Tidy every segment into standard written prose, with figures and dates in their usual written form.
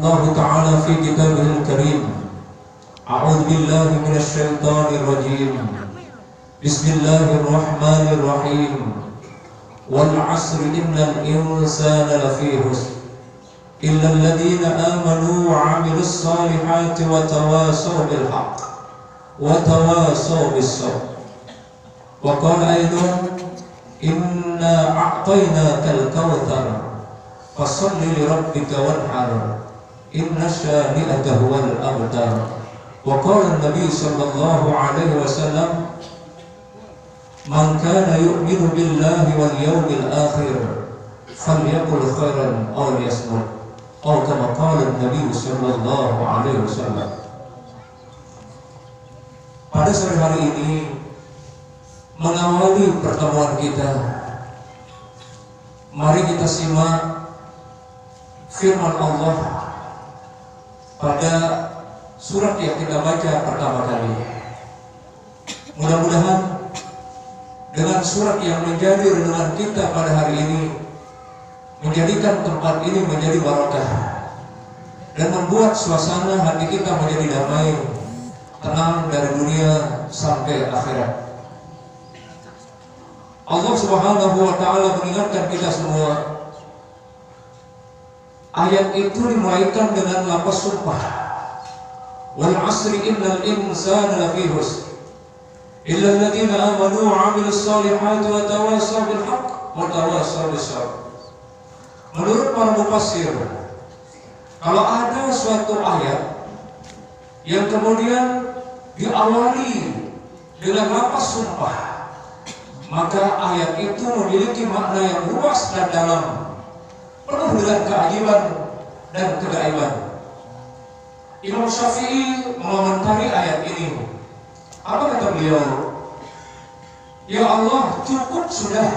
الله تعالى في كتابه الكريم: أعوذ بالله من الشيطان الرجيم. بسم الله الرحمن الرحيم. والعصر إن الإنسان لفي خسر إلا الذين آمنوا وعملوا الصالحات وتواصوا بالحق وتواصوا بالصبر. وقال أيضا: إنا أعطيناك الكوثر فصل لربك وانحر إن شانئك هو الأبتر. وقال النبي صلى الله عليه وسلم: من كان يؤمن بالله واليوم الآخر فليقل خيرا أو ليصمت، أو كما قال النبي صلى الله عليه وسلم. Pada sore hari ini, mengawali pertemuan kita, mari kita simak firman Allah pada surat yang kita baca pertama kali. Mudah-mudahan dengan surat yang menjadi renungan kita pada hari ini menjadikan tempat ini menjadi barakah dan membuat suasana hati kita menjadi damai, tenang dari dunia sampai akhirat. Allah Subhanahu wa Ta'ala mengingatkan kita semua. Ayat itu dimulaikan dengan lafaz sumpah. Wal 'asri innal insana lafi khusr illa alladziina aamanu wa 'amilus shalihati wa tawassaw bil haqq wa tawassaw bis sabr. Menurut para mufassir, kalau ada suatu ayat yang kemudian diawali dengan lafaz sumpah, maka ayat itu memiliki makna yang luas dan dalam, penuh dengan keajaiban dan kegaiban. Imam Syafi'i mengomentari ayat ini. Apa kata beliau? Ya Allah, cukup sudah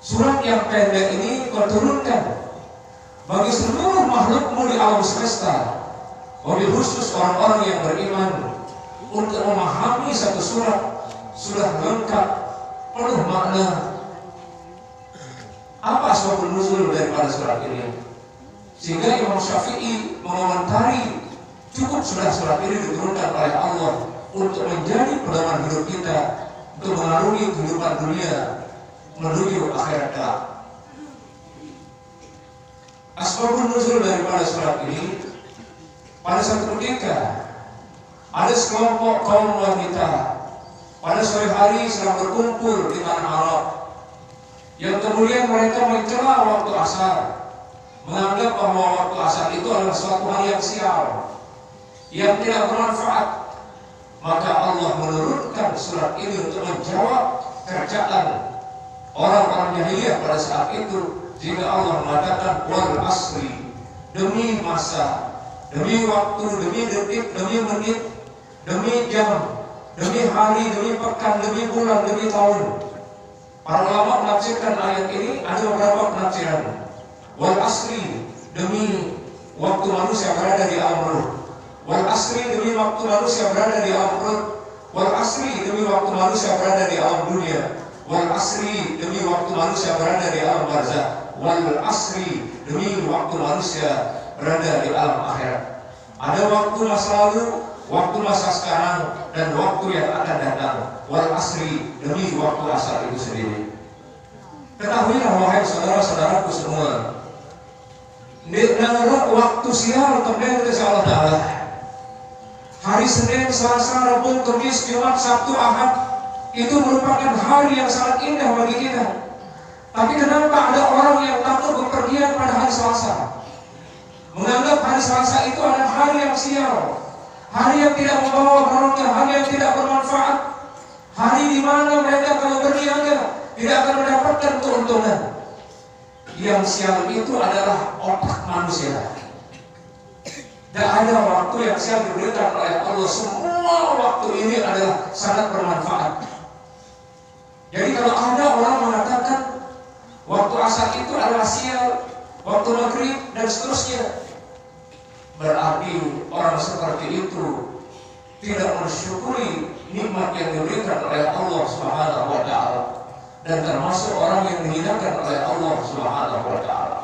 surat yang pendek ini Kau turunkan bagi seluruh makhlukmu di alam semesta, wabil khusus orang-orang yang beriman, untuk memahami satu surat sudah lengkap, penuh makna. Apa asbabun nuzul daripada surat ini? Sehingga Imam Syafi'i mengomentari, cukup sudah surat ini diturunkan oleh Allah untuk menjadi pedoman hidup kita, untuk mengarungi kehidupan dunia menuju akhirat kelak. Asbabun nuzul daripada surat ini, pada satu ketika ada sekelompok kaum wanita pada sore hari sedang berkumpul di tanah Arab, yang kemudian mereka mencela waktu asar, menganggap bahwa waktu asar itu adalah suatu hal yang sial, yang tidak bermanfaat. Maka Allah menurunkan surat ini untuk menjawab kerjaan orang-orang jahiliyah pada saat itu. Jika Allah mengatakan wal asri, demi masa, demi waktu, demi detik, demi menit, demi jam, demi hari, demi pekan, demi bulan, demi tahun. Para ulama menafsirkan ayat ini ada beberapa penafsiran. Wal asri, demi waktu manusia berada di alam ruh. Wal asri, demi waktu manusia berada di alam ruh. Wal asri, demi waktu manusia berada di alam dunia. Wal asri, demi waktu manusia berada di alam barzakh. Wal asri, demi waktu manusia berada di alam akhirat. Ada waktu masa lalu, waktu masa sekarang, dan waktu yang akan datang. Wal asri, demi waktu asar itu sendiri. Ketahuilah wahai saudara-saudaraku semua, waktu sial kemudian dari Allah Ta'ala. Hari Senin, Selasa, Rabu, Kamis, Jumat, Sabtu, Ahad itu merupakan hari yang sangat indah bagi kita. Tapi kenapa ada orang yang takut bepergian pada hari Selasa, menganggap hari Selasa itu adalah hari yang sial, hari yang tidak membawa barokah, hari yang tidak bermanfaat, hari di mana mereka kalau berniaga tidak akan mendapatkan keuntungan. Yang sial itu adalah otak manusia. Tidak ada waktu yang sial diberikan oleh Allah. Semua waktu ini adalah sangat bermanfaat. Jadi kalau ada orang mengatakan waktu asar itu adalah sial, waktu maghrib dan seterusnya, berarti orang seperti itu tidak mensyukuri nikmat yang diberikan oleh Allah Subhanahu wa Ta'ala, dan termasuk orang yang dihinakan oleh Allah Subhanahu wa Ta'ala.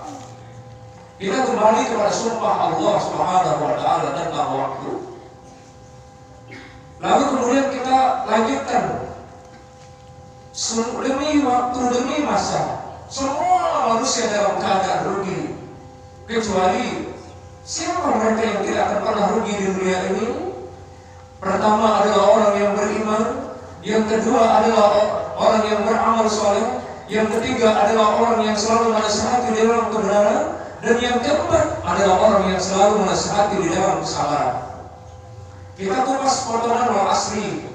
Kita kembali kepada sumpah Allah Subhanahu wa Ta'ala tentang waktu. Lalu kemudian kita lanjutkan, demi waktu, demi masa, semua manusia dalam keadaan rugi, kecuali siapa mereka yang tidak akan pernah rugi di dunia ini? Pertama adalah orang yang beriman, yang kedua adalah orang yang beramal soleh, yang ketiga adalah orang yang selalu menasihati di dalam kebenaran, dan yang keempat adalah orang yang selalu menasihati di dalam kesalahan. Kita kupas potongan wal asli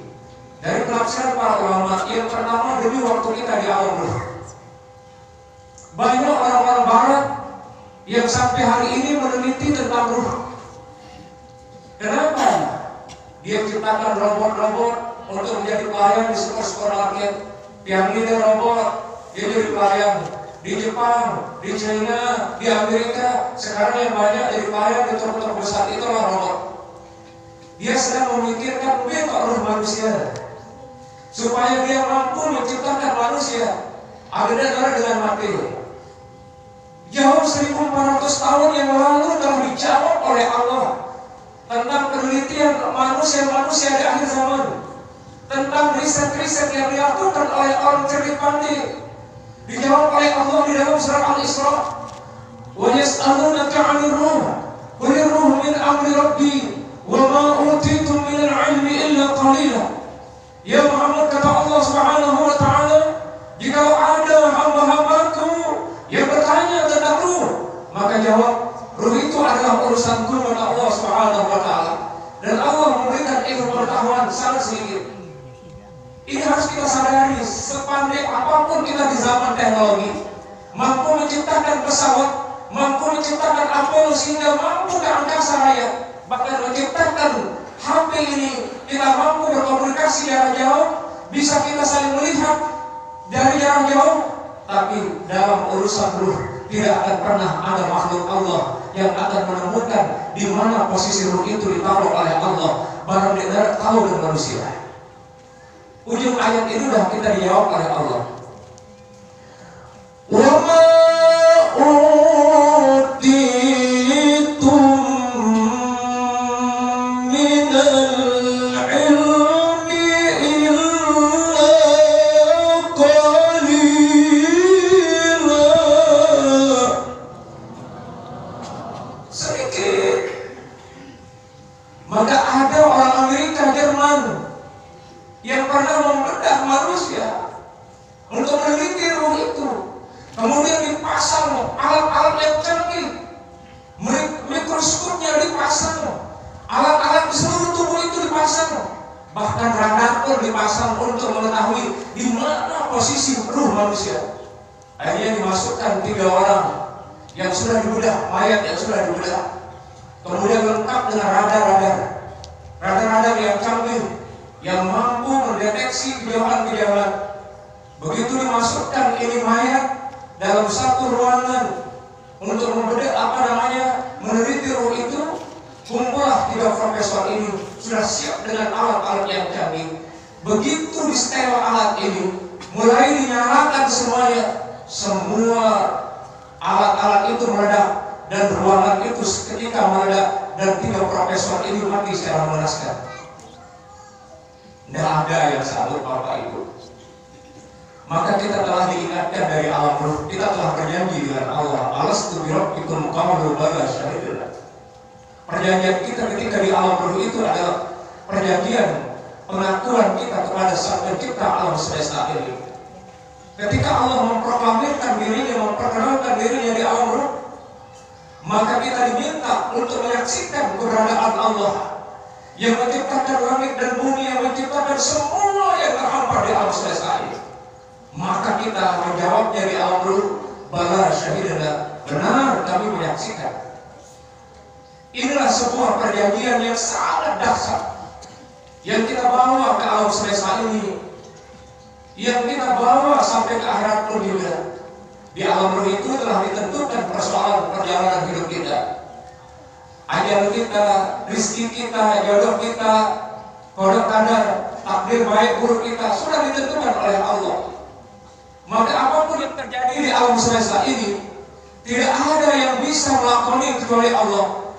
dari penafsiran para ulama. Yang pertama, demi waktu kita di alam ruh. Banyak orang-orang barat yang sampai hari ini meneliti tentang ruh. Kenapa? Dia ciptakan robot-robot untuk menjadi pelayan di supermarket. Yang ini robot, dia jadi pelayan di Jepang, di China, di Amerika. Sekarang yang banyak jadi pelayan di toko-toko besar itulah robot. Dia sedang memikirkan bentuk ruh manusia supaya dia mampu menciptakan manusia ada negara dengan mati. Jauh 1400 tahun yang lalu telah dijawab oleh Allah tentang penelitian manusia-manusia di akhir zaman, tentang riset-riset yang dilakukan oleh orang cerdik pandai. Dijawab oleh Allah di dalam surah Al-Isra, wa yas'alunaka 'anil ruh qul ruh min amri rabbi wa ma utitum min al-'ilmi illa qalila. Ya Muhammad, kata Allah Subhanahu wa Ta'ala, jika ada hamba-hambaku yang bertanya tentang ruh, maka jawab, ruh itu adalah urusanku dengan Allah Subhanahu wa Ta'ala. Dan Allah memberikan ilmu pengetahuan sangat sedikit. Ini harus kita sadari, sepandai apapun kita di zaman teknologi, mampu menciptakan pesawat, mampu menciptakan Apollo sehingga mampu ke angkasa raya, bahkan menciptakan HP ini, kita mampu berkomunikasi jarak jauh, bisa kita saling melihat dari jarak jauh. Tapi dalam urusan ruh tidak akan pernah ada makhluk Allah yang akan menemukan di mana posisi ruh itu ditaruh oleh Allah. Barang dia tahu dengan manusia. Ujung ayat ini sudah kita dijawab oleh Allah. Wa ma utitum minal ilmi illa qalila. Sedikit. Maka ada orang Amerika, Jerman yang pernah membedah manusia untuk meneliti ruh itu. Kemudian dipasang alat-alat yang canggih, mikroskopnya dipasang, alat-alat di seluruh tubuh itu dipasang, bahkan radar pun dipasang untuk mengetahui di mana posisi ruh manusia. Akhirnya dimasukkan 3 orang yang sudah dibedah, mayat yang sudah dibedah, kemudian lengkap dengan radar yang canggih yang mampu mendeteksi kejauhan-kejauhan. Begitu dimasukkan ini mayat dalam satu ruangan untuk meneliti ruh itu, kumpullah 3 profesor ini sudah siap dengan alat-alat yang canggih. Begitu di setel alat ini, mulai dinyalakan semuanya, semua alat-alat itu meledak dan ruangan itu seketika meledak dan 3 profesor ini mati secara mengenaskan. Tidak ada yang sanggup Bapak Ibu. Maka kita telah diingatkan dari alam ruh. Kita telah berjanji dengan Allah, alastu bi rabbikum qalu bala syahidna. Perjanjian kita ketika di alam ruh itu adalah perjanjian pengakuan kita kepada Sang Pencipta alam semesta ini. Ketika Allah memproklamirkan dirinya, memperkenalkan dirinya di alam ruh, maka kita diminta untuk menyaksikan keberadaan Allah yang menciptakan langit dan bumi, yang menciptakan semua yang terhampar di alam semesta ini. Maka kita menjawabnya di alam ruh, bala syahidna, benar kami menyaksikan. Inilah sebuah perjanjian yang sangat dahsyat yang kita bawa ke alam semesta ini, yang kita bawa sampai ke akhirat pun juga. Di alam ruh itu telah ditentukan persoalan perjalanan hidup kita, ajal kita, rezeki kita, jodoh kita, kodok kadar, takdir baik buruk kita sudah ditentukan oleh Allah. Maka apapun yang terjadi di alam semesta ini Tidak ada yang bisa melakoni kecuali Allah.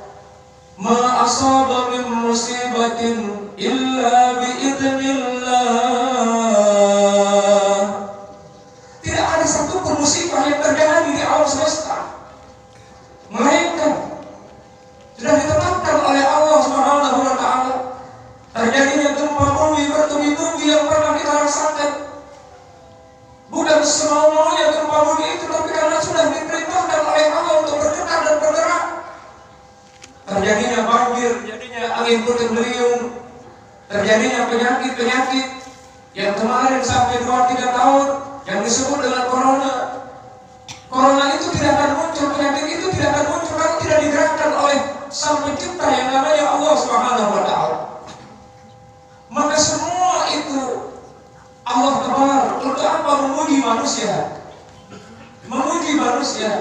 Ma asaba min musibatin illa biidznillah. Tidak ada satupun musibah yang terjadi di alam semesta melainkan sudah ditetapkan oleh Allah Subhanahu wa taala. Terjadinya gempa bumi bertubi-tubi yang pernah kita rasakan bukan semau-maunya gempa bumi itu, tapi karena sudah diperintahkan oleh Allah untuk bergetar dan bergerak. Terjadinya banjir, terjadinya angin puting beliung, terjadinya penyakit-penyakit yang kemarin sampai 2-3 tahun yang disebut dengan corona. Corona itu tidak akan muncul, penyakit itu tidak akan muncul kalau tidak digerakkan oleh Sang Pencipta yang namanya Allah Subhanahu wa taala. Maka semua itu Allah tebar untuk apa? Memuji manusia. Memuji manusia.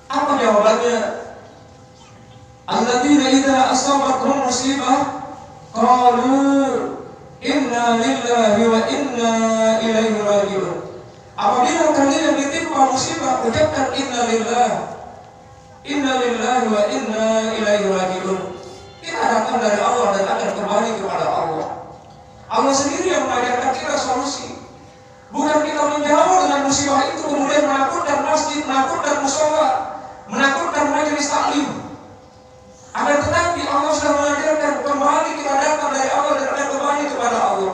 Apa jawabannya? Alladzina idza asabathum musibah qalu inna lillahi wa inna ilaihi raji'un. Apabila kalian ditimpa musibah, ucapkan inna lillahi wa inna ilaihi raji'un. Kita datang dari Allah dan akan kembali kepada Allah. Allah sendiri yang mengajarkan kita solusi. Bukan kita menjauh dengan musibah itu kemudian menakutkan masjid, menakutkan musola, menakutkan majelis taklim. Akan tetapi Allah sudah mengajarkan kembali kita datang dari Allah dan akan kembali kepada Allah.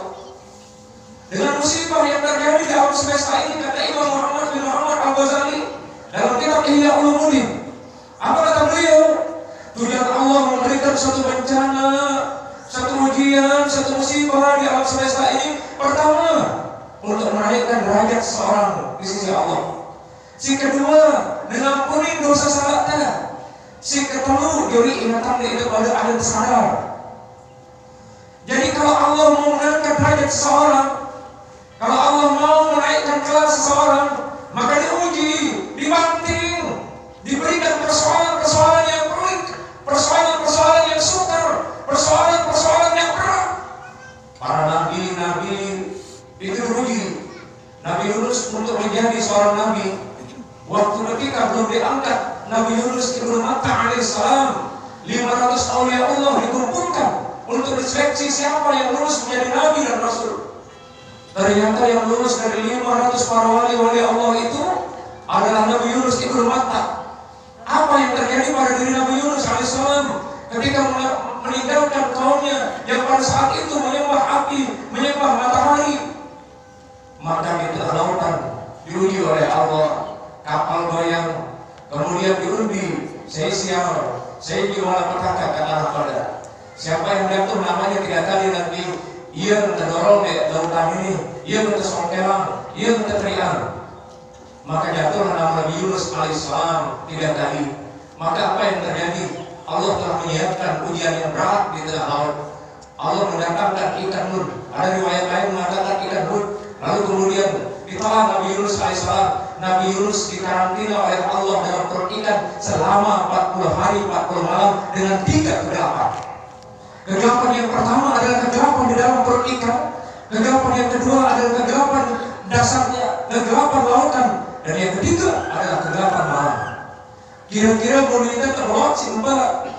Dengan musibah yang terjadi di alam semesta ini, kata Imam Muhammad bin Muhammad Al-Ghazali dalam kitab Ihya Ulumuddin, apa kata beliau? Tujuan Allah memberikan suatu bencana, satu ujian, satu musibah di alam semesta ini, pertama untuk menaikkan derajat seseorang di sisi Allah. Si kedua, mengampuni dosa salahnya. Si ketelu, juri ingatan itu pada ada sadar. Jadi kalau Allah mau mengangkat derajat seseorang, kalau Allah mau menaikkan kelas seseorang, maka diuji, dibanting, diberikan persoalan-persoalan yang pelik, persoalan-persoalan yang sukar, persoalan-persoalan yang berat. Para nabi-nabi itu diuji. Nabi Yunus untuk menjadi seorang nabi, waktu ketika belum diangkat, Nabi Yunus ibnu Matta alaihissalam, 500 aulia Allah dikumpulkan untuk diseleksi siapa yang lulus menjadi nabi dan rasul. Ternyata yang lulus dari 500 para wali-wali Allah itu adalah Nabi Yunus ibnu Matta. Apa yang terjadi pada diri Nabi Yunus alaihissalam ketika meninggalkan kaumnya yang pada saat itu menyembah api, menyembah matahari? Maka di tengah lautan diuji oleh Allah, kapal goyang, kemudian diundi, saya sial, saya jual petaka kata pada. Siapa yang jatuh namanya 3 kali nanti, ia mendorong di lautan ini, ia mentesongkelang, ia menterian. Maka jatuhlah nama Nabi Yunus alaihissalam 3 kali. Maka apa yang terjadi? Allah telah menyiapkan ujian yang berat di tengah laut. Allah mendatangkan ikan Hud. Ada riwayat lain mengatakan ikan Hud. Lalu kemudian ditelan Nabi Yunus alaihissalam. Nabi Yunus dikarantina oleh Allah dalam perut ikan selama 40 hari 40 malam dengan 3 kegelapan. Kegelapan yang pertama adalah kegelapan di dalam perut ikan. Kegelapan yang kedua adalah kegelapan dasarnya, kegelapan lautan. Dan yang ketiga adalah kegelapan malam. Kira-kira bonita terbawa si mbak.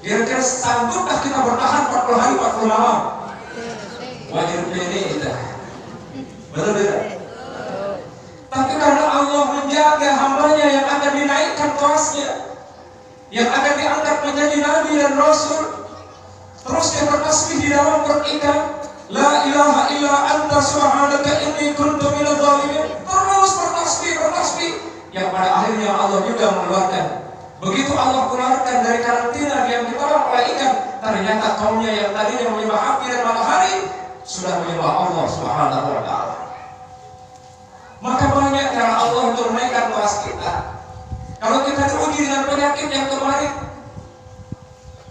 Kira-kira sanggupkah kita bertahan 40 hari 40 malam? Wajib ini itu. Betul tidak? Tapi karena Allah menjaga hambanya yang akan dinaikkan kelasnya, yang akan diangkat menjadi nabi dan rasul, terus dia bertasbih di dalam perut ikan, la ilaha illa anta subhanaka inni kuntu minadz zalimin. Terus bertasbih, yang pada akhirnya Allah juga mengeluarkan. Begitu Allah keluarkan dari karantina yang ditelan oleh ikan, ternyata kaumnya yang tadinya menyembah api dan matahari sudah menyembah Allah Subhanahu wa taala. Maka banyak cara Allah untuk menaikkan kelas kita. Kalau kita diuji dengan penyakit yang kemarin,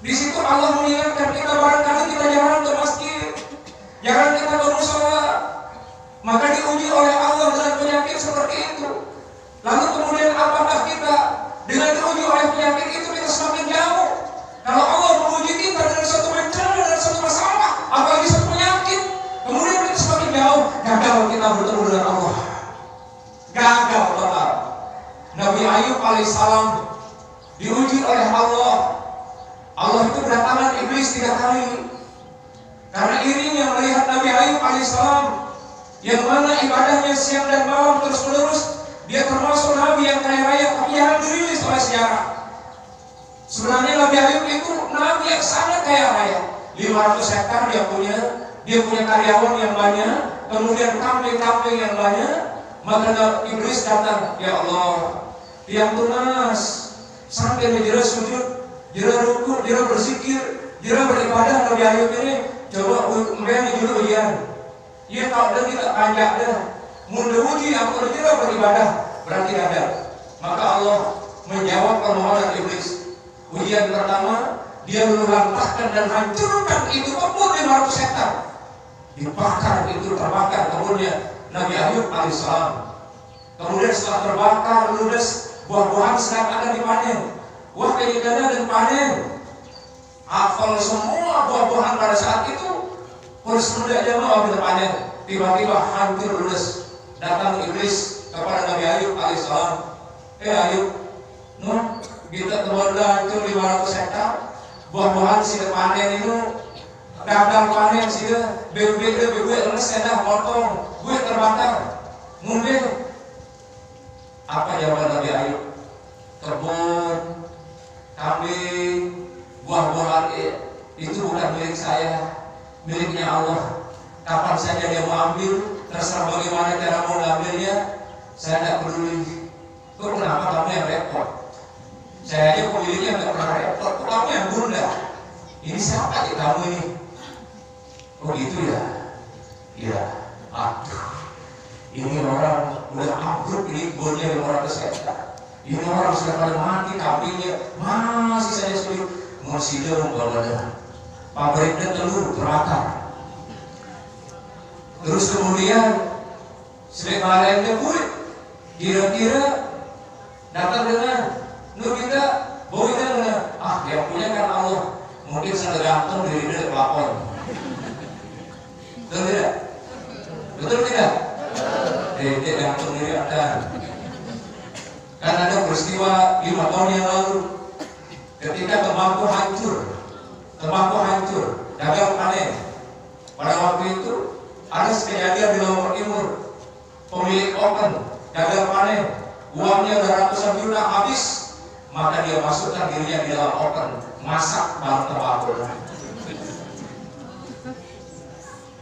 di situ Allah mengingatkan kita, barangkali kita jarang ke masjid, jarang kita ke musola, maka diuji oleh Allah dengan penyakit seperti itu. Lalu kemudian apakah kita dengan diuji oleh penyakit itu kita semakin jauh? Kalau Allah menguji kita dengan suatu bencana dan suatu masalah, apalagi suatu penyakit, kemudian kita semakin jauh, gagal kita bertemu dengan Allah. Gagal total. Ayub alaihissalam diuji oleh Allah. Allah itu berdatangan iblis 3 kali karena irinya melihat Nabi Ayub alaihissalam yang mana ibadahnya siang dan malam terus menerus. Dia termasuk Nabi yang kaya raya, tapi yang dirilis oleh sejarah. Sebenarnya Nabi Ayub itu Nabi yang sangat kaya raya. 500 hektar dia punya karyawan yang banyak, kemudian kambing-kambing yang banyak. Maka iblis datang, ya Allah, tiang tunas sampai menjera sujud, jera rukuk, jera berzikir, jera beribadah Nabi Ayub ini. Coba memberi judul ujian. Ia tahu dan tidak panjang dah. Munda uji aku jera beribadah berarti ada. Maka Allah menjawab permohonan iblis. Ujian pertama, dia melantahkan dan hancurkan itu kebun 500 hektar. Dibakar itu, terbakar kebunnya Nabi Ayub alaihissalam. Kemudian setelah terbakar, ludes, buah-buahan sedang ada dipanen. Wah, keinginan dan panen. Hafal semua buah-buahan pada saat itu. Terus muda aja mau ambil panen. Tiba-tiba hancur ludes. Datang iblis kepada Nabi Ayub alaihissalam. Ayub, kita kebun hancur 500 hektar. Buah-buahan sudah panen itu. Gagal panen sudah, bebek lemes enak potong, gue terbakar, ngombe. Apa jawaban Nabi Ayub? Kebun, kambing, buah-buahan itu bukan milik saya, miliknya Allah. Kapan saja dia mau ambil, terserah bagaimana cara mau ngambilnya, saya tidak peduli. Kok kenapa kamu yang repot? Saya aja pemiliknya nggak pernah repot, kok kamu yang bunda? Ini siapa sih kamu ini? Oh gitu ya? Iya. Aduh, ini orang udah ambruk ini bonnya 500 hektar. Ini orang sudah pada mati, kambingnya masih saja sulit. Masih dong bawalah. Pabrik dan telur terbakar. Terus kemudian sedek lainnya gue kira-kira datang dengan nur kita bawa dengan yang punya kan Allah. Mungkin saya gantung dari pelapor. Betul tidak? Betul tidak? Dedek gantung diri Anda. Kan ada peristiwa 5 tahun yang lalu ketika tembakau hancur, dagang panen. Pada waktu itu ada kejadian di Lombok Timur, pemilik open dagang panen, uangnya udah ratusan juta habis, maka dia masukkan dirinya di dalam open, masak bahan tembakau.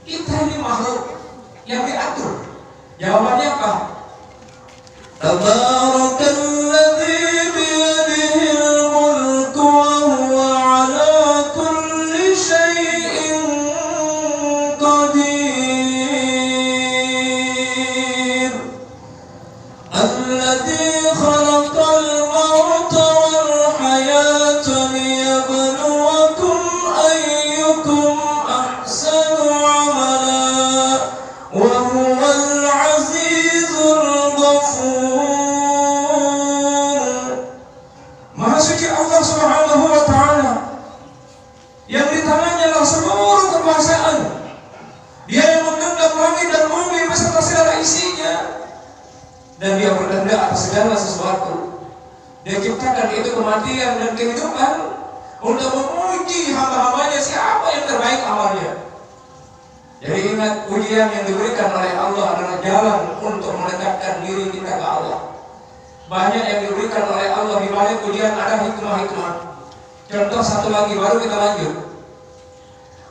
Kita ini makhluk yang diatur. Jawabannya apa? Tabarakalladzi biyadihil mulku wa huwa ala kulli syai'in qadir. Alladzi khalaqal mauta wal hayata liyabluwakum ayyukum ahsanu وهو العزيز الغفور. Maha suci Allah Subhanahu wa taala yang di tangannya lah seluruh kekuasaan. Dia yang menggenggam langit dan bumi beserta segala isinya, dan dia berkehendak atas segala sesuatu. Dia ciptakan itu kematian dan kehidupan untuk menguji hamba-hambanya siapa yang terbaik amalnya. Jadi ingat, ujian yang diberikan oleh Allah adalah jalan untuk mendekatkan diri kita ke Allah. Banyak yang diberikan oleh Allah, di balik ujian ada hikmah-hikmah. Contoh satu lagi, baru kita lanjut.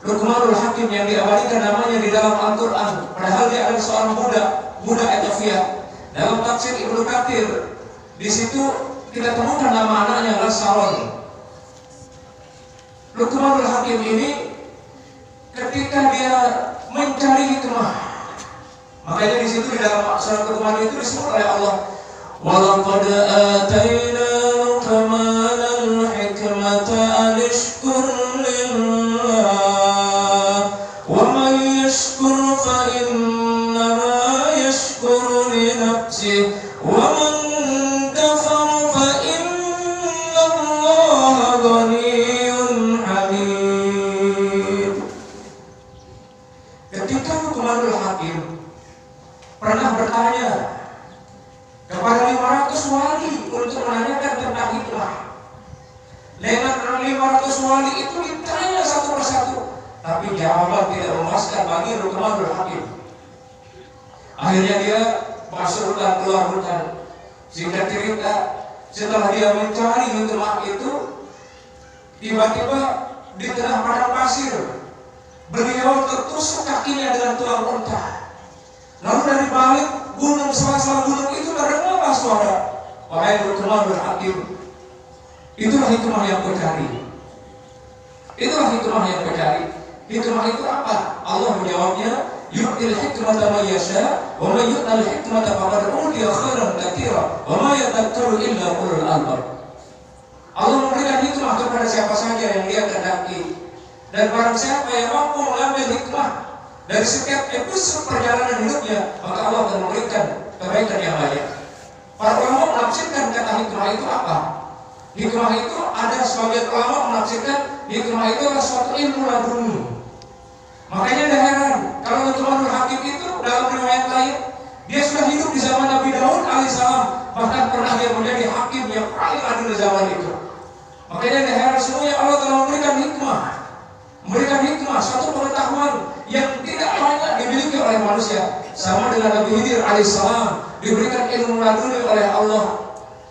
Luqmanul Hakim yang diabadikan namanya di dalam Al-Quran, padahal dia adalah seorang budak Ethiopia. Dalam tafsir Ibnu Katsir, di situ kita temukan nama anaknya adalah Saron. Luqmanul Hakim ini ketika dia mencari hikmah, makanya di situ di dalam surat Luqman itu disebut oleh Allah, walaqad atayna Luqmanal hikmata an ishkur lillah wa man yashkur fa innama yashkuru li nafsihi wa man kafara fa inna Allaha ghaniyyun hamid. Ketika Luqmanul Hakim pernah bertanya kepada 500 wali untuk wali itu ditanya satu persatu, tapi jawaban tidak memuaskan bagi Luqmanul Hakim. Akhirnya dia masuk hutan, keluar hutan. Singkat cerita, setelah dia mencari hikmah itu, tiba-tiba di tengah padang pasir beliau tertusuk kakinya dengan tulang unta. Lalu dari balik gunung, sela-sela gunung itu terdengar suara, wahai Luqmanul Hakim, itulah hikmah yang kau cari. Itulah hikmah yang kau cari. Hikmah itu apa? Allah menjawabnya, yu'til hikmata man yasha wa man yu'tal hikmata faqad utiya khairan katsira wa ma yadhakkaru illa ulul albab. Allah memberikan hikmah kepada siapa saja yang dia kehendaki, dan barang siapa yang mampu mengambil hikmah dari setiap episode perjalanan hidupnya, maka Allah akan memberikan kebaikan yang banyak. Para ulama menafsirkan kata hikmah itu apa? Hikmah itu, ada sebagian ulama menafsirkan hikmah itu adalah suatu ilmu laduni. Makanya tidak heran kalau Luqmanul Hakim itu dalam riwayat lain, dia sudah hidup di zaman Nabi Daud alaihissalam, bahkan pernah dia menjadi hakim yang paling adil di zaman itu. Makanya tidak heran semuanya Allah telah memberikan hikmah, suatu pengetahuan yang tidak banyak dimiliki oleh manusia. Sama dengan Nabi Khidir alaihissalam diberikan ilmu laduni oleh Allah.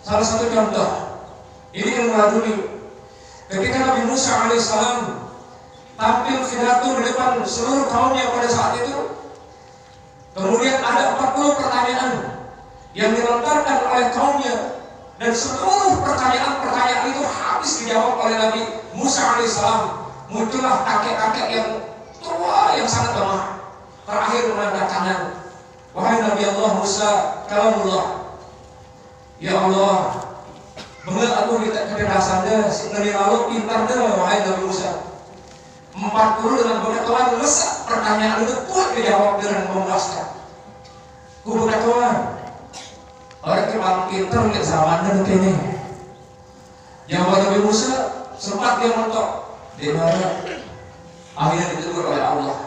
Salah satu contoh, ini ilmu laduni. Ketika Nabi Musa alaihissalam tampil pidato di depan seluruh kaumnya pada saat itu, kemudian ada 40 pertanyaan yang dilontarkan oleh kaumnya, dan seluruh pertanyaan itu habis dijawab oleh Nabi Musa alaihissalam. Muncullah kakek-kakek yang tua yang sangat lemah, terakhir mengangkat tangan, wahai Nabi Allah Musa, kalamullah, ya Allah, mengenal aku kita kecerdasan deh, dari lalu pintar deh, wahai Nabi Musa. 40 dengan pengetahuan lesak pertanyaan itu kuat dijawab dengan memuaskan. Ku pengetahuan orang yang pintar lihat zamannya begini. Jawab Nabi Musa sempat dia mentok di mana, akhirnya ditegur oleh Allah.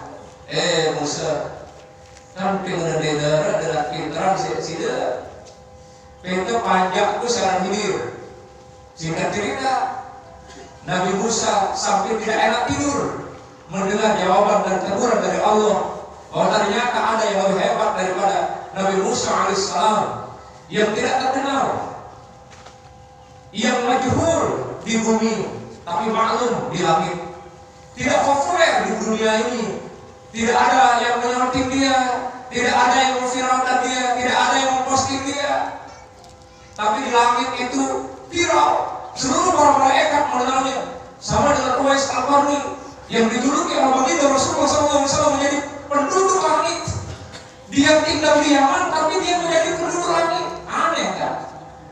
Musa, kan pengen daerah dengan pintaran sida pintu panjangku sekarang hidir. Singkat cerita, Nabi Musa sampai tidak enak tidur mendengar jawaban dan teguran dari Allah, bahwa ternyata ada yang lebih hebat daripada Nabi Musa alaihissalam, yang tidak terkenal, yang majhul di bumi tapi maklum di langit, tidak populer di dunia ini, tidak ada yang menyorting dia, tidak ada yang memviralkan dia, tidak ada yang memposting dia, tapi di langit itu viral. Seluruh para malaikat mengenalnya, sama dengan Uwais Al-Qarni yang dijuluki oleh baginda Rasulullah SAW menjadi penduduk langit. Dia tinggal di Yaman, tapi dia menjadi penduduk langit. Aneh kan?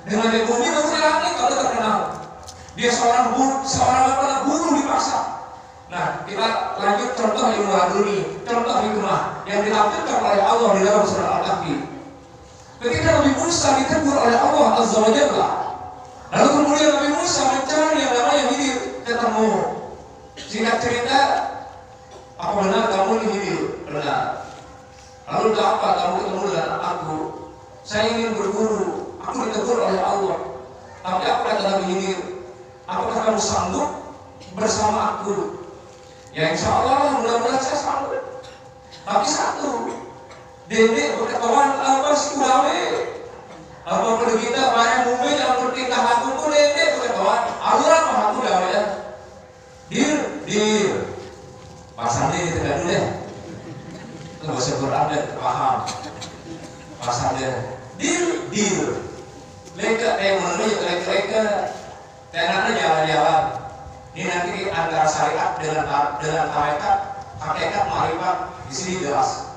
Dengan dia bumi dan langit kalau terkenal. Dia seorang guru di pasar. Nah, kita lanjut contoh ilmu laduni, contoh hikmah yang ditampilkan oleh Allah di dalam surah Al-Kahfi. Ketika Nabi Musa ditegur oleh Allah Azza wa Jalla, lalu kemudian Nabi Musa mencari yang namanya Khidir, ketemu. Singkat cerita, apa benar kamu ini Khidir? Benar. Lalu apa kamu ketemu dengan aku? Saya ingin berguru. Aku ditegur oleh Allah. Tapi apa kata Nabi Khidir? Apakah kamu sanggup bersama aku? Ya insya Allah, mudah-mudahan saya sanggup. Tapi satu, Dede berketahuan apa sih kudawe? Apa perlu kita banyak mungkin yang bertingkah aku pun Dede berketahuan. Aluran mah aku dah ya. Dir. Pasang dia tegak dulu deh. Itu bahasa Quran deh, paham. Pasang dia. Dir. Leka leka. Tenangnya jalan-jalan. Ini nanti antara syariat dengan hakikat ma'rifat di sini jelas.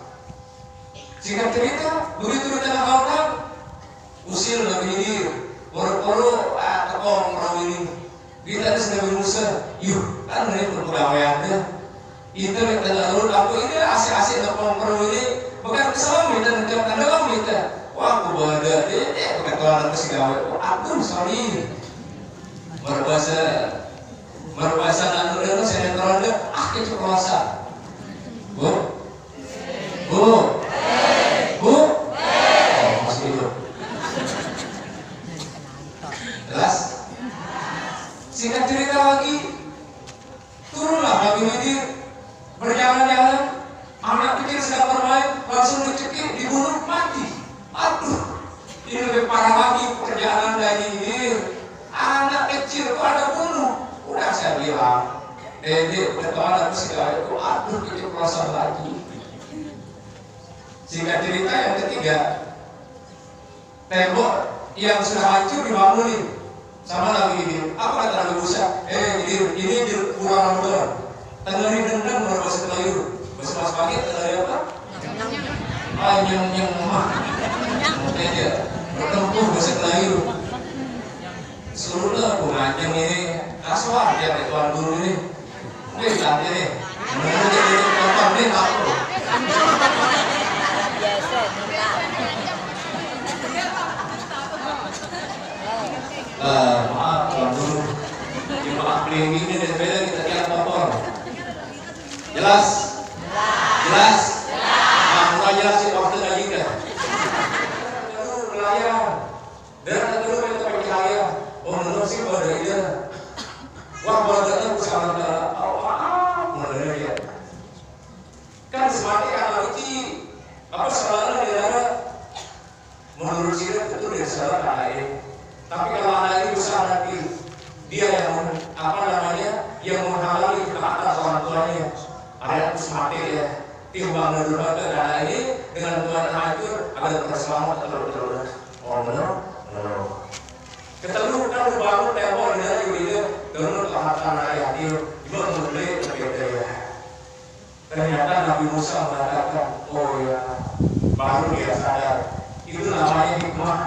Singkat cerita, begitu di tengah lautan, usil Nabi Khidir, poro-poro tekong perahu ini. Kita ada Nabi Musa, yuk, kan ini perpegawaian deh. Itu di tengah laut, aku ini asik-asik tekong perahu ini, bukan kesalahan kita negara dalam kita. Wah, aku bada deh, bukan tuan aku si gawe. Aku sorry, berbahasa nanu dulu saya netron deh, itu kuasa. Bu. Masih hidup. Jelas? Singkat cerita lagi, Dia berkawan aku sih aku aduh keceplosan lagi. Singkat cerita yang ketiga, tembok yang sudah hancur dibangunin sama Nabi Khidir. Apa kata Nabi Musa? Ini pulau Ramadan. Tenggari dendam berbahasa Melayu. Bahasa Mas Pagi tenggari apa? Nyeng mah. Dia bertempuh bahasa Melayu. Seluruhnya aku ngajeng ini. Kasuan dia tuan guru ini. Ini bilang ini. Menurut dia nonton ini aku. Maaf tuan guru. Maaf pelinggi ini dari sepeda kita lihat motor. Jelas? Jelas? Nah, jelasin waktu lagi kan? Nelayan. Dan ada dulu yang percaya. Oh, menurut sih pada dia. Wah, badannya bersama mulai dia. Kan semati karena uji apa salahnya dia ada menurut dia itu dia salah lain. Tapi kalau anak ini besar nanti dia yang yang menghalangi ketaatan orang tuanya. Ada semati ya timbang durhaka anak ini dengan Tuhan hancur agar terselamat terus. Oh benar. Ketemu kan bangun tembok dari dia turun ke hatan ayah dia juga mulai berbeda ya. Ternyata Nabi Musa mengatakan, oh ya, baru dia sadar itu namanya hikmah.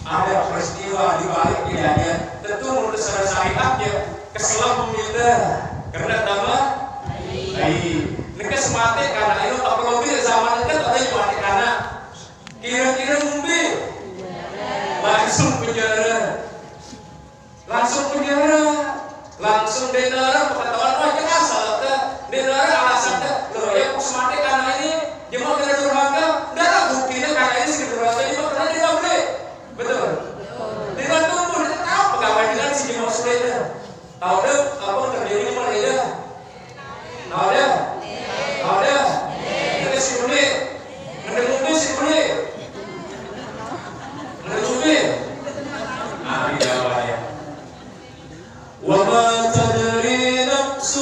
Ada peristiwa di balik kejadian tentu menurut syariatnya keselam meminta karena tambah baik. Mereka semati karena itu tak perlu lebih zaman itu tak ada semati karena kira-kira mungkin langsung penjara langsung denara pengetahuan wajah asal denara alasan loh ya aku semati karena ini dia mau kena durhaka dan buktinya karena ini si durhaka dia mau kena dia boleh betul dia tunggu dia tahu pegawai dengan si dia mau sulit tahu deh apa terjadi mana dia tahu deh nanti si boleh nanti si boleh وما تدري نفس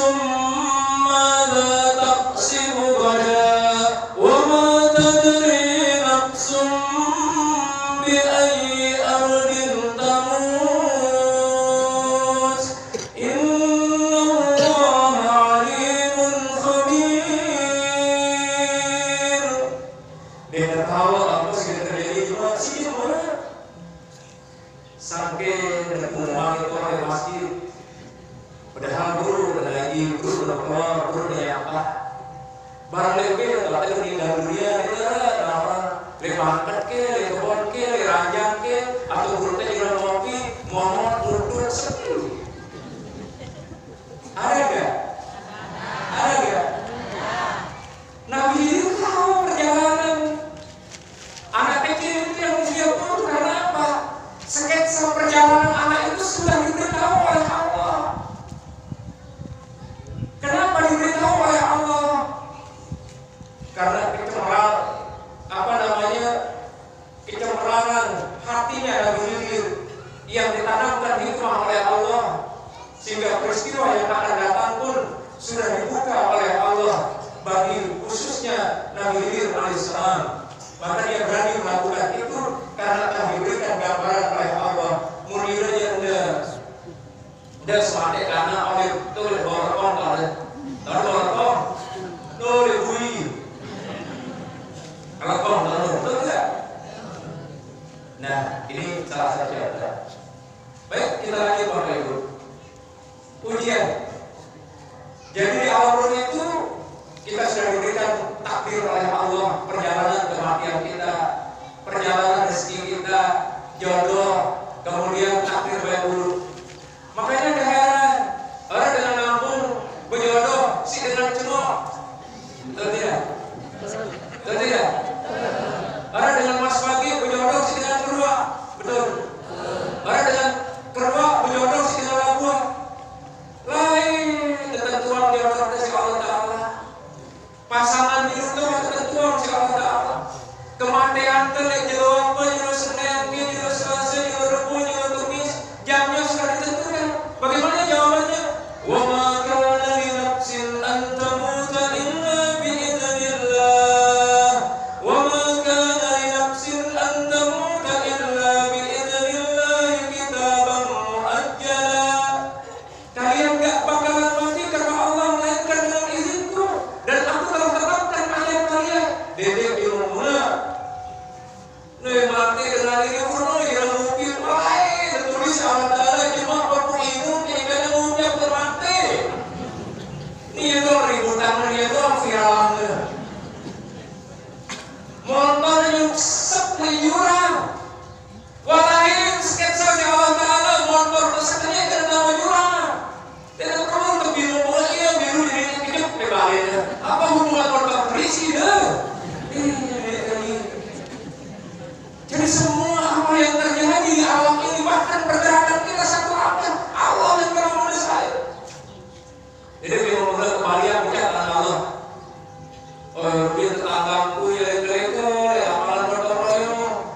ماذا تكسب غدا وما تدري نفس بأي أرض تموت إن الله عليم خبير. Dia tahu apa yang terjadi di masjid mana? Saking berkumang itu oleh masjid. Padahal guru dan lagi guru dan keluar guru dan apa? Barang lebih kalau ada meninggal dunia itu orang lepas ke, lekebon ke, leranjang ke, atau guru teh jual kopi, mohon mundur sepi. Ada nggak? Ada nggak? Nabi itu tahu perjalanan anak kecil itu yang usia pun karena apa? Sketsa perjalanan anak itu sudah diberitahu oleh Allah. Kenapa diberitahu oleh Allah? Karena kecemerlangan hatinya Nabi Khidir yang ditanamkan hikmah oleh Allah, sehingga peristiwa yang akan datang pun sudah dibuka oleh Allah bagi khususnya Nabi Khidir alaihissalam. Maka dia berani melakukan itu karena telah diberikan gambaran oleh Allah. Mulirnya udah semati karena oleh tulis borong oleh borong tulis bui. Kalau kau betul tidak? Nah ini salah satu contoh. Baik kita lanjut Bapak Ibu. Ujian. Jadi di awal bulan itu kita sudah diberikan takdir oleh Allah perjalanan kematian kita, perjalanan rezeki kita, jodoh, kemudian takdir baik buruk. Makanya ada heran, orang dengan ngambung berjodoh, si dengan cemok, betul tidak? Betul tidak? Orang dengan mas pagi berjodoh, si dengan kerua, betul? Orang dengan kerua berjodoh, si dengan labuan. Lain ketentuan jodoh dari Allah Ta'ala. Pasangan hidup itu ketentuan si Allah Ta'ala. Kematian telah jelo apa, jelo Senin, jelo Selasa, jelo Rabu, jelo Kamis, jamnya lagi kuno ya mobil lain tulis Allah cuma bapak ibu tinggal mobil termati ini dong ributan dia dong viralnya motor nyuksep di jurang walain sketsa si Allah Ta'ala motor keseknya ke dalam jurang tidak perlu untuk biru boleh biru jadi hidup lebarin apa hubungan motor berisi dah jadi semua apa yang terjadi di alam ini bahkan pergerakan kita satu akan Allah yang berfirman saya. Jadi kita mulai kembali ya bicara Allah. Oh, dia tetanggaku ya amalan berdoa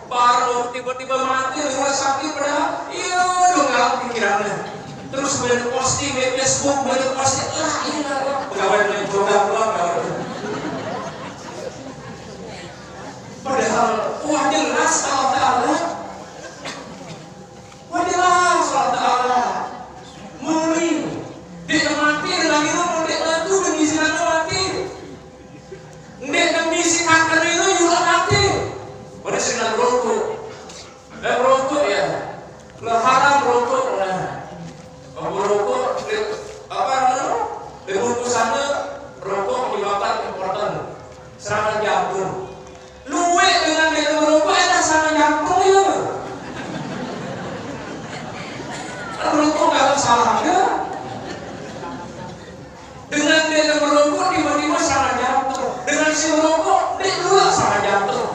baru tiba-tiba mati mulai sakit pada iya dong dalam pikirannya. Terus banyak posting di Facebook banyak posting ini pegawai yang jodoh pulang padahal wah jelas Allah Ta'ala wah jelas Allah Ta'ala muli dia mati lagi mau dia lagu dan misi lagu mati dia misi kanker itu juga mati pada sedang rokok ya haram rokok rokok apa namanya di bungkusannya rokok menyebabkan important serangan jantung luwe dengan dia merokok ada sama jantung ya merokok gak ada salahnya dengan dia merokok tiba-tiba serangan jantung dengan si merokok dia juga serangan jantung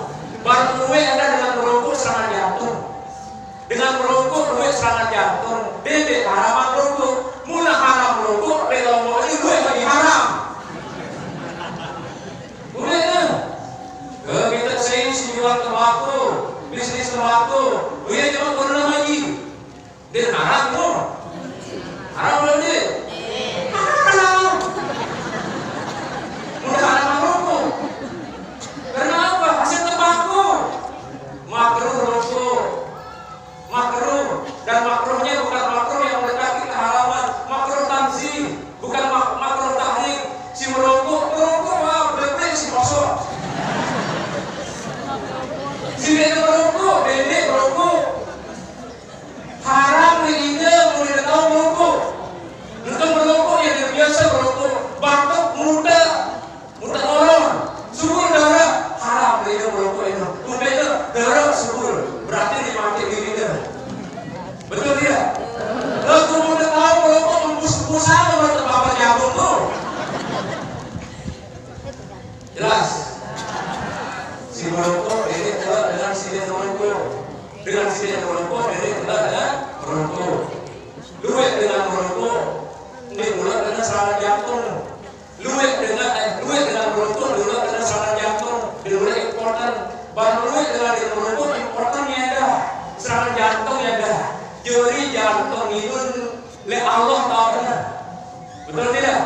baru luwe ada dengan merokok serangan jantung dengan merokok luwe serangan jantung dia haram merokok mula haram merokok dia ngomong ini luwe lagi haram luwe kita saya jual tembakau, bisnis tembakau, dia cuma corona lagi, dia haram tuh, haram belum dia? Haram, mudah haram rokok, karena apa? Hasil tembakau, makruh rokok, makruh dan makruhnya bukan makruh yang mendekati keharaman, makruh tanzih, bukan makruh tahrim, si merokok wah betul si kosong. Si beda merokok, beda merokok haram ide mulai tahu merokok untuk merokok yang biasa merokok batuk muda orang subur darah haram ide merokok itu beda darah subur berarti dimati dirinya betul tidak? Lalu muda tahu merokok membus-bus sama bertambah jagung tuh jelas si merokok ini adalah dengan si dia merokok dengan si dia merokok ini adalah dengan merokok luwek dengan merokok ini mulai dengan serangan jantung luwek dengan merokok mulai dengan serangan jantung ini mulai important baru luwek dengan merokok importantnya ada serangan jantung ya ada jari jantung itu oleh Allah Ta'ala betul tidak?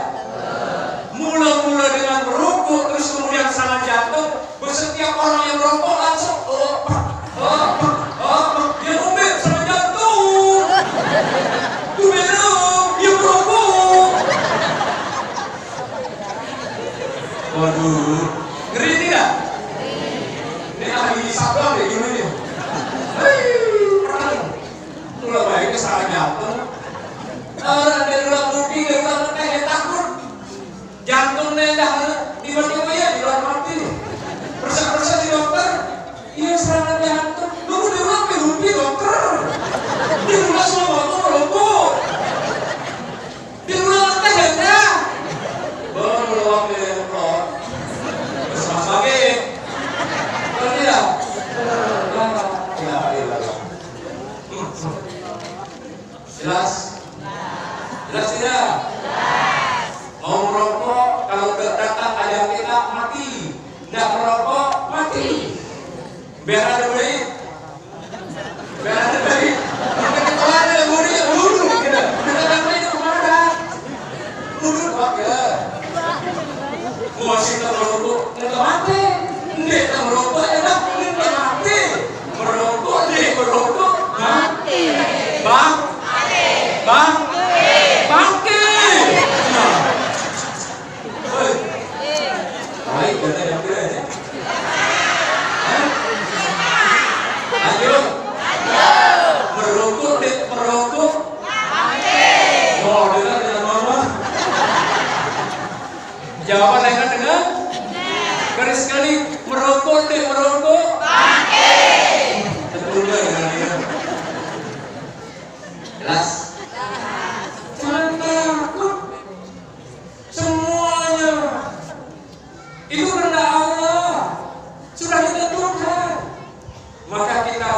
Mula-mula dengan merokok terus kemudian serangan jantung setiap orang yang merokok langsung dia ngomel serangan jantung tuh minum dia merokok waduh ngeri tidak? Ini ahli sabang deh gini nih mulai baiknya serangan jantung orang dari luar mungkin dari luar kayak takut jantung nendah tiba-tiba ya di luar mati persa di dokter iya serangan Lanjut. Merokok dek merokok. Oh, dengar dengan mama. Jawaban lain dengan garis sekali. Merokok dek merokok. Betul enggak dengan dia? Jelas. Jangan takut. Semuanya itu kehendak Allah. Sudah ditentukan. Maka kita,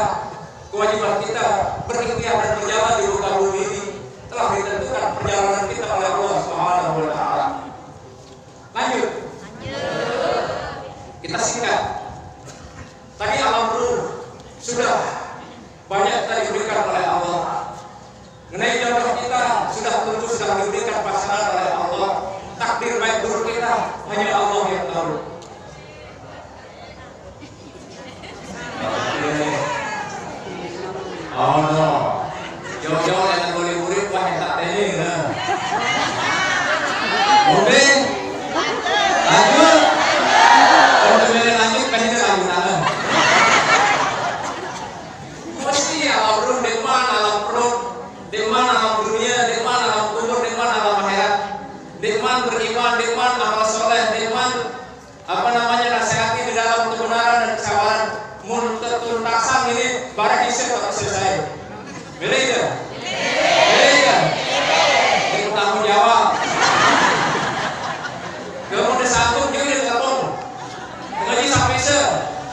kewajiban kita berikhtiar dan berjalan di muka bumi ini telah ditentukan perjalanan kita oleh Allah Subhanahu wa taala. Lanjut. Kita singkat. Tadi alam ruh sudah banyak tadi diberikan oleh Allah. Mengenai jodoh kita sudah diberikan pasangan oleh Allah. Takdir baik buruk kita hanya Allah yang tahu. Oh no, jauh-jauh dengan murid-murid wah tak tanya nah. Mungkin lanjut. Kalau lanjut kan ini lanjut nah. Mesti alam ruh deman, alam perut, deman alam dunia, deman alam kubur, deman alam akhirat, deman beriman, deman amal soleh, deman nasihati di dalam kebenaran dan kesabaran. Mun tuntasan ini barang isi tak selesai. Boleh tidak? Ini bertanggung jawab. Kemudian satu dia di telepon. Ngaji sampai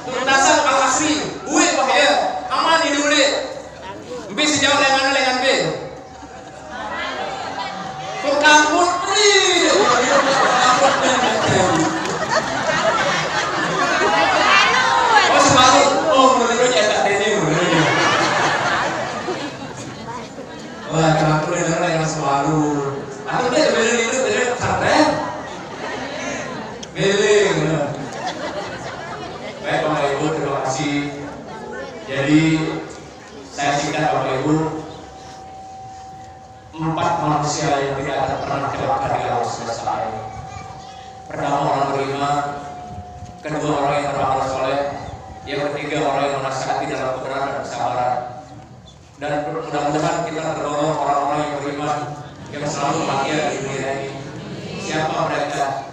tuntasan al-asri. Buat bahaya. Aman ini boleh. B sejauh lengan B. Kamput beri. Oh semalu. Oh menurutnya tak ini menurutnya. Wah kamput benar yang semalu. Atau dia beli itu beli pesantren. Beli. Baik Bapak Ibu terima kasih. Jadi saya singkat Bapak Ibu. 4 manusia yang tidak akan pernah kelakar di alam semesta ini. Pertama orang beriman, kedua orang yang beramal soleh, yang ketiga orang yang menasihati dalam kebenaran dan kesabaran. Dan mudah-mudahan kita tergolong orang-orang yang beriman yang selalu bahagia di dunia ini. Siapa mereka?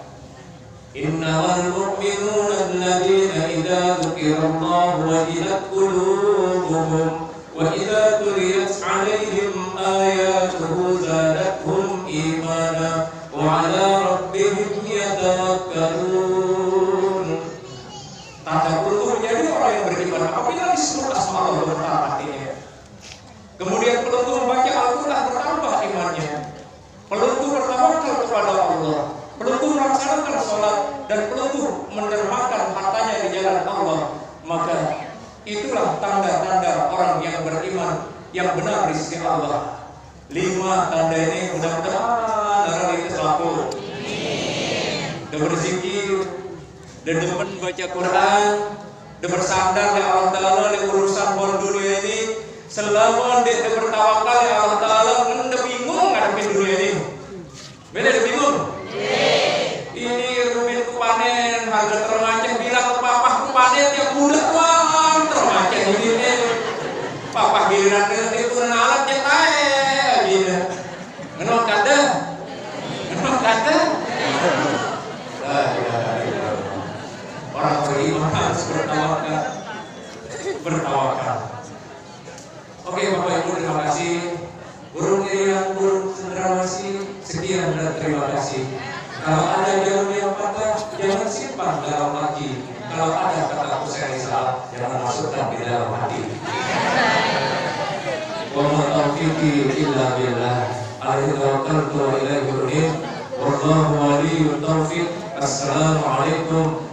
Innamal mu'minuna alladzina idza dzukirallahu wajilat qulubuhum wa idza tuliyat 'alaihim ayatuhu zadatuhum imana wa 'ala rabbihim yatawakkalun. Tanda peluntur menjadi orang yang beriman apabila disebut asma Allah bertambah hatinya. Kemudian peluntur membaca Al-Quran bertambah imannya. Peluntur bertawakal kepada Allah. Peluntur melaksanakan sholat dan peluntur mendermakan hartanya di jalan Allah. Maka itulah tanda-tanda orang yang beriman yang benar di sisi Allah. 5 tanda ini mudah-mudahan orang itu selaku. Dan berzikir, dan demen baca Quran, dan bersandar di Allah Ta'ala di urusan bol dunia ini. Selama dia bertawakal di Allah Ta'ala, anda bingung ngadepin dunia ini. Beda dia bingung. Ini rumin kupanen, harga termacet, bilang ke papa kupanen yang muda wah termacet ini. Papa giliran itu alat yang lain gitu. Menurut kata orang beriman harus bertawakal. Oke Bapak Ibu terima kasih. Burung irian, burung cendrawasih, sekian dan terima kasih. Kalau ada jarum yang patah, jangan simpan dalam hati. Kalau ada kata usai salah, jangan masukkan di dalam hati. Wa ma taufiqi illa billah. Alaihi tawakkaltu wa ilaihi unib. Wallahu waliyyut taufiq. Assalamualaikum